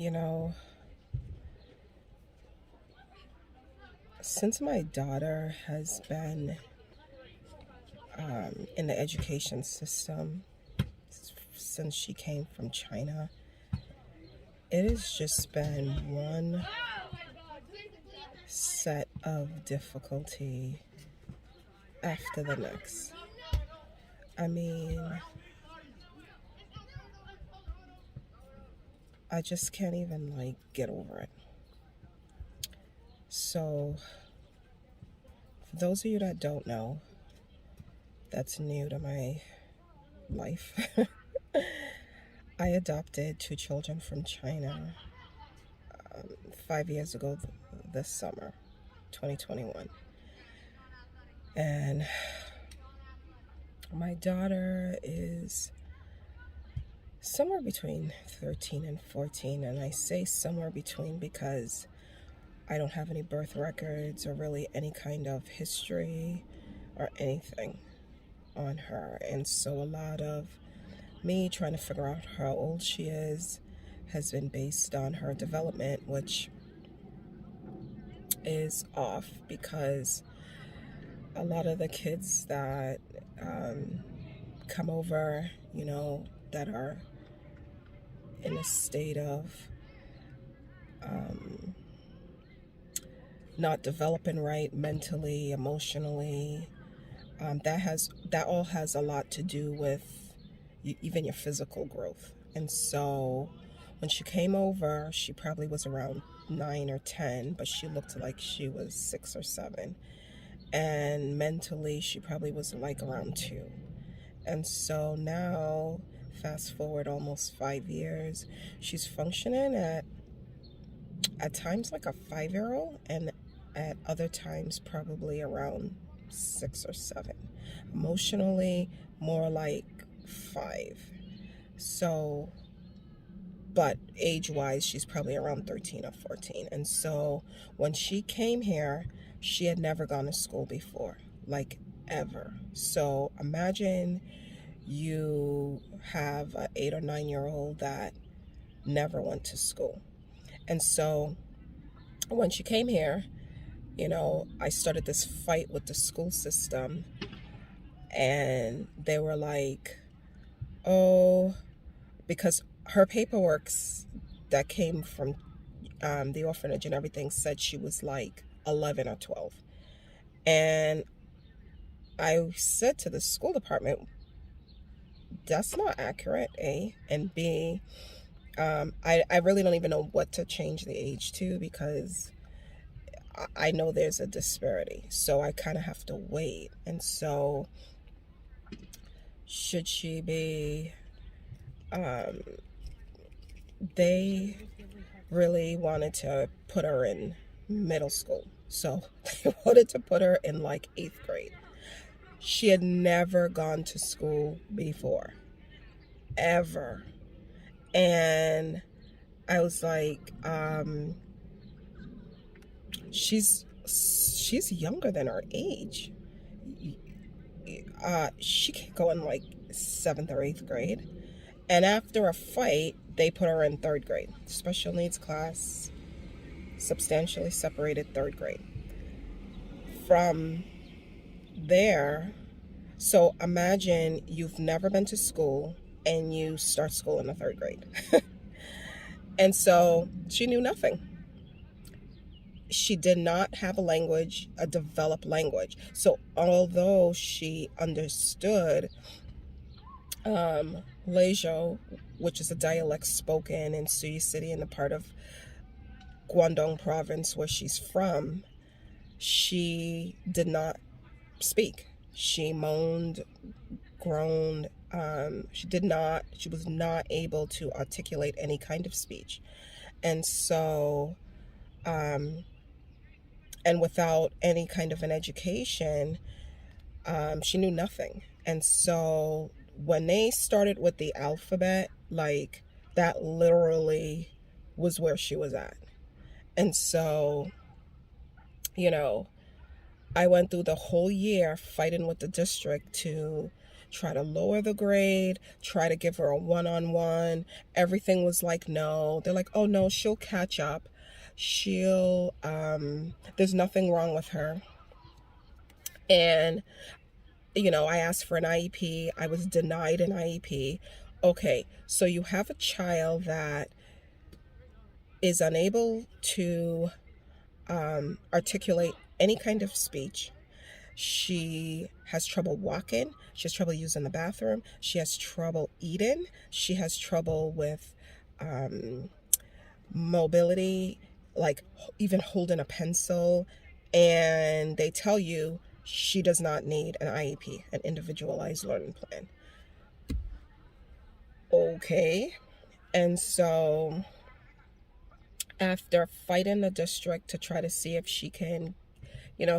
You know, since my daughter has been in the education system, since she came from China, it has just been one set of difficulty after the next. I mean, I just can't even like get over it. So, for those of you that don't know, that's new to my life. I adopted two children from China 5 years ago this summer, 2021. And my daughter is somewhere between 13 and 14. And I say somewhere between because I don't have any birth records or really any kind of history or anything on her. And so a lot of me trying to figure out how old she is has been based on her development, which is off because a lot of the kids that come over, that are in a state of not developing right mentally, emotionally, that all has a lot to do with even your physical growth. And so when she came over, she probably was around 9 or 10, but she looked like she was 6 or 7. And mentally, she probably was like around 2. And so now, fast forward almost 5 years, she's functioning at times like a 5-year-old, and at other times probably around 6 or 7. Emotionally, more like 5. So, but age-wise, she's probably around 13 or 14. And so when she came here, she had never gone to school before, like ever. So imagine you have an 8 or 9-year-old that never went to school. And so when she came here, I started this fight with the school system, and they were like, oh, because her paperwork that came from the orphanage and everything said she was like 11 or 12. And I said to the school department, that's not accurate, A. And B, I really don't even know what to change the age to, because I know there's a disparity. So I kind of have to wait. And so should she be, they really wanted to put her in middle school. So they wanted to put her in like 8th grade. She had never gone to school before, ever. And I was like, she's younger than her age. She can't go in like 7th or 8th grade. And after a fight, they put her in 3rd grade, special needs class, substantially separated 3rd grade. From there, so imagine you've never been to school and you start school in the 3rd grade. And so she knew nothing. She did not have a developed language. So although she understood Lejo, which is a dialect spoken in Suyi City in the part of Guangdong province where she's from, she did not speak. She moaned, groaned. She was not able to articulate any kind of speech. And so, and without any kind of an education, she knew nothing. And so when they started with the alphabet, like, that literally was where she was at. And so, I went through the whole year fighting with the district to try to lower the grade, try to give her a one-on-one. Everything was like, no. They're like, oh no, she'll catch up. There's nothing wrong with her. And, I asked for an IEP. I was denied an IEP. Okay, so you have a child that is unable to articulate any kind of speech. She has trouble walking. She has trouble using the bathroom. She has trouble eating. She has trouble with mobility, like even holding a pencil. And they tell you she does not need an IEP, an individualized learning plan. Okay. And so after fighting the district to try to see if she can,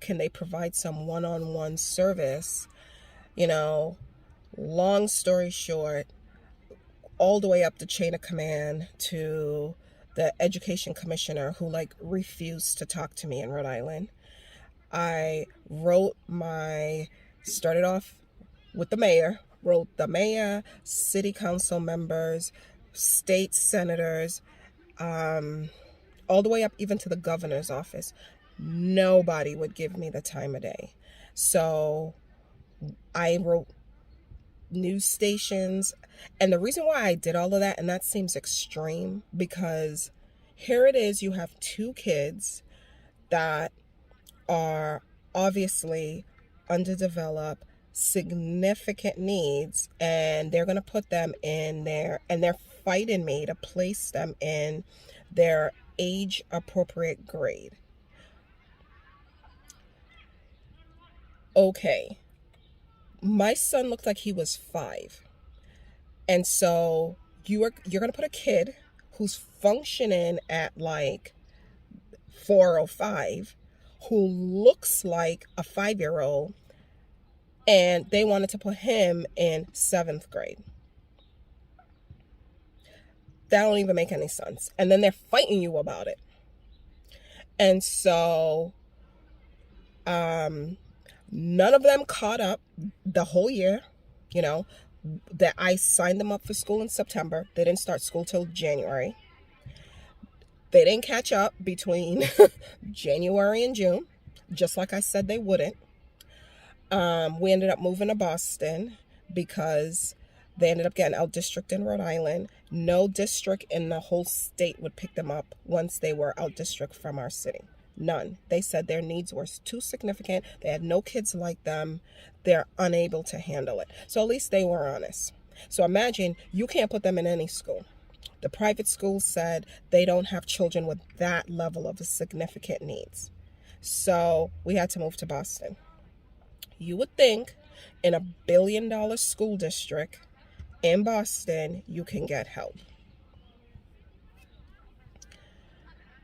can they provide some one-on-one service, long story short, all the way up the chain of command to the education commissioner who refused to talk to me in Rhode Island. I started off with the mayor, wrote the mayor, city council members, state senators, all the way up even to the governor's office. Nobody would give me the time of day. So I wrote news stations. And the reason why I did all of that, and that seems extreme, because here it is, you have two kids that are obviously underdeveloped, significant needs, and they're going to put them in there, and they're fighting me to place them in their age appropriate grade. Okay, my son looked like he was 5. And so you're going to put a kid who's functioning at 4 or 5, who looks like a 5-year-old, and they wanted to put him in 7th grade. That don't even make any sense. And then they're fighting you about it. And so none of them caught up the whole year, that I signed them up for school in September. They didn't start school till January. They didn't catch up between January and June, just like I said they wouldn't. We ended up moving to Boston because they ended up getting out district in Rhode Island. No district in the whole state would pick them up once they were out district from our city. None. They said their needs were too significant. They had no kids like them. They're unable to handle it. So at least they were honest. So imagine you can't put them in any school. The private school said they don't have children with that level of significant needs. So we had to move to Boston. You would think in a $1 billion school district in Boston, you can get help.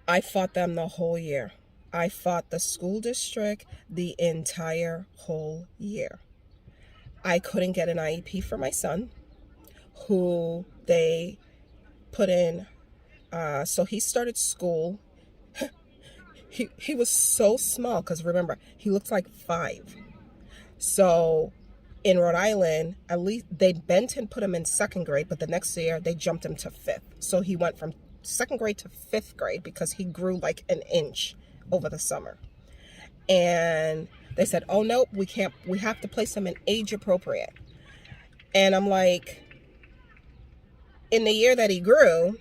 I fought them the whole year. I fought the school district the entire whole year. I couldn't get an IEP for my son, who they put in. So he started school. He was so small, because remember, he looked like 5. So in Rhode Island, at least they bent and put him in 2nd grade, but the next year they jumped him to 5th. So he went from 2nd grade to 5th grade because he grew like an inch over the summer. And they said, oh no, we have to place him in age appropriate. And I'm like, in the year that he grew,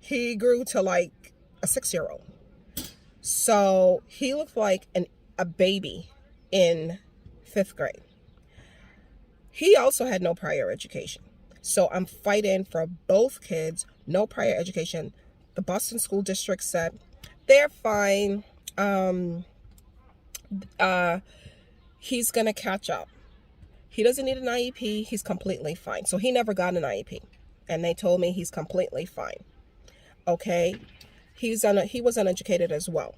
he grew to like a 6-year-old. So he looked like a baby in 5th grade. He also had no prior education. So I'm fighting for both kids, no prior education. The Boston School District said they're fine. He's going to catch up. He doesn't need an IEP. He's completely fine. So he never got an IEP. And they told me he's completely fine. Okay. He was uneducated as well.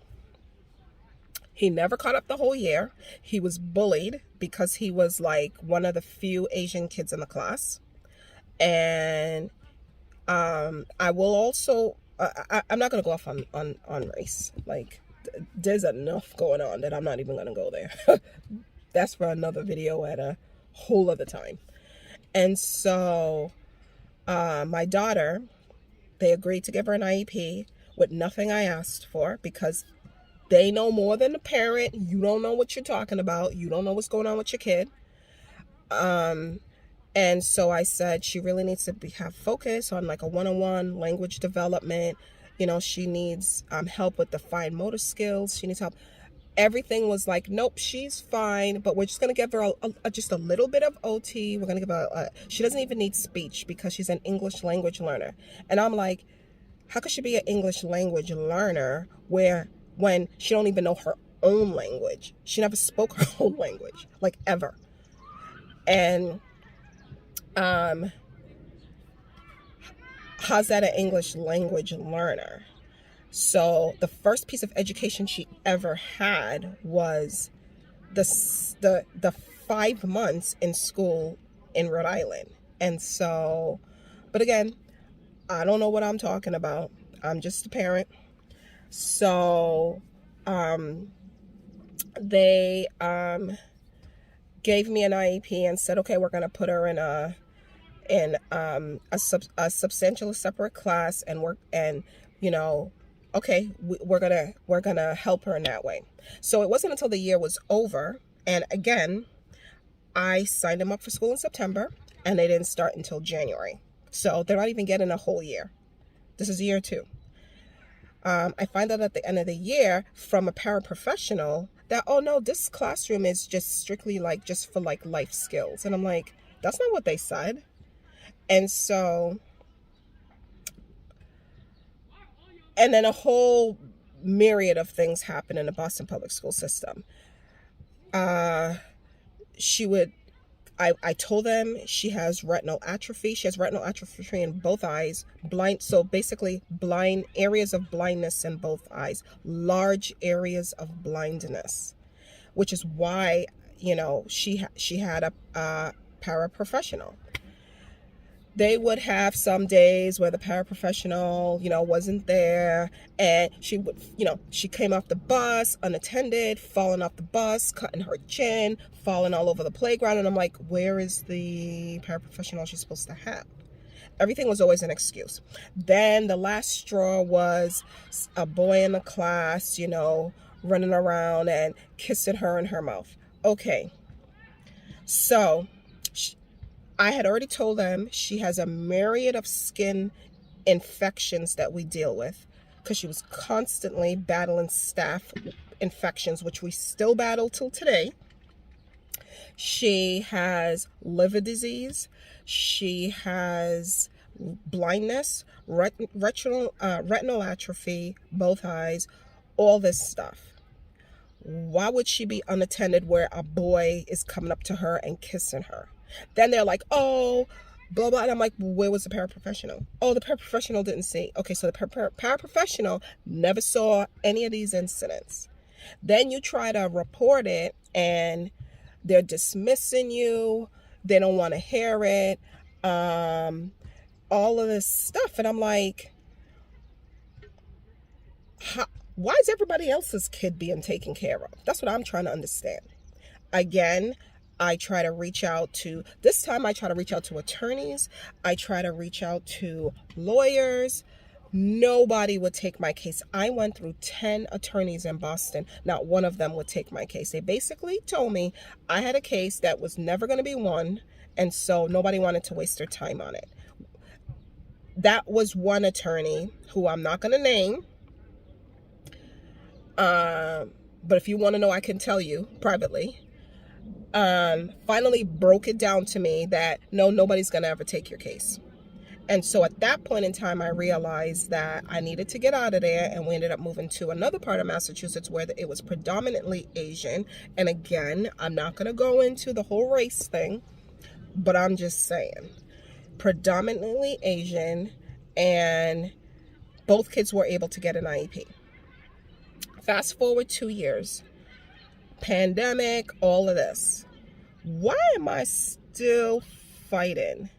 He never caught up the whole year. He was bullied because he was like one of the few Asian kids in the class. And I will also, I'm not going to go off on race. Like, there's enough going on that I'm not even going to go there. That's for another video at a whole of the time. And so my daughter, they agreed to give her an IEP with nothing I asked for, because they know more than the parent. You don't know what you're talking about. You don't know what's going on with your kid. And so I said she really needs to have focus on like a one-on-one language development. You know, she needs help with the fine motor skills. She needs help. Everything was like, nope, she's fine, but we're just going to give her just a little bit of OT. We're going to give her, she doesn't even need speech because she's an English language learner. And I'm like, how could she be an English language learner when she don't even know her own language? She never spoke her own language, like ever. And how's that an English language learner? So the first piece of education she ever had was the 5 months in school in Rhode Island. And so, but again, I don't know what I'm talking about. I'm just a parent. So they gave me an IEP and said, okay, we're going to put her in a substantially separate class, and okay, we're gonna help her in that way. So it wasn't until the year was over, and again, I signed them up for school in September, and they didn't start until January. So they're not even getting a whole year. This is year 2. I find out at the end of the year from a paraprofessional that, oh no, this classroom is just strictly like just for like life skills. And I'm like, that's not what they said. And so, and then a whole myriad of things happen in the Boston public school system. I told them she has retinal atrophy. She has retinal atrophy in both eyes, so basically blind areas of blindness in both eyes, large areas of blindness, which is why, she had a paraprofessional. They would have some days where the paraprofessional, wasn't there, and she came off the bus unattended, falling off the bus, cutting her chin, falling all over the playground. And I'm like, where is the paraprofessional she's supposed to have? Everything was always an excuse. Then the last straw was a boy in the class, running around and kissing her in her mouth. Okay. So I had already told them she has a myriad of skin infections that we deal with, because she was constantly battling staph infections, which we still battle till today. She has liver disease. She has blindness, retinal atrophy, both eyes, all this stuff. Why would she be unattended where a boy is coming up to her and kissing her? Then they're like, oh, blah, blah. And I'm like, where was the paraprofessional? Oh, the paraprofessional didn't see. Okay, so the paraprofessional never saw any of these incidents. Then you try to report it, and they're dismissing you. They don't want to hear it. All of this stuff. And I'm like, why is everybody else's kid being taken care of? That's what I'm trying to understand. Again, I try to reach out to attorneys. I try to reach out to lawyers. Nobody would take my case. I went through 10 attorneys in Boston. Not one of them would take my case. They basically told me I had a case that was never going to be won, and so nobody wanted to waste their time on it. That was one attorney who I'm not going to name. But if you want to know, I can tell you privately. Finally broke it down to me that no, nobody's going to ever take your case. And so at that point in time, I realized that I needed to get out of there, and we ended up moving to another part of Massachusetts where it was predominantly Asian. And again, I'm not going to go into the whole race thing, but I'm just saying, predominantly Asian, and both kids were able to get an IEP. Fast forward 2 years, pandemic, all of this. Why am I still fighting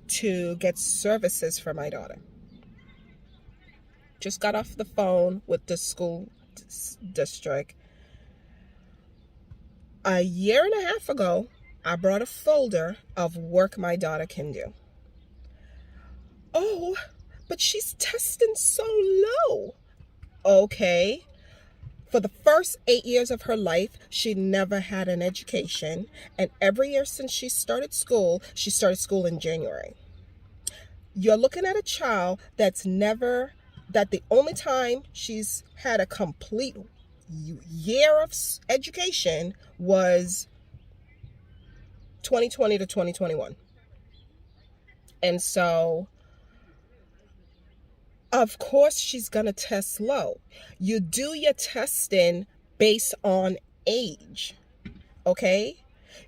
to get services for my daughter? Just got off the phone with the school district. A year and a half ago, I brought a folder of work my daughter can do. Oh, but she's testing so low. Okay. For the first 8 years of her life, she never had an education. And every year since she started school in January. You're looking at a child that the only time she's had a complete year of education was 2020 to 2021. And so, of course, she's going to test low. You do your testing based on age, okay?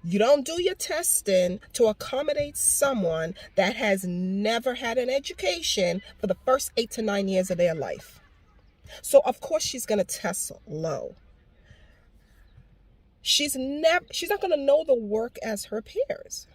You don't do your testing to accommodate someone that has never had an education for the first 8 to 9 years of their life. So, of course, she's going to test low. She's not going to know the work as her peers.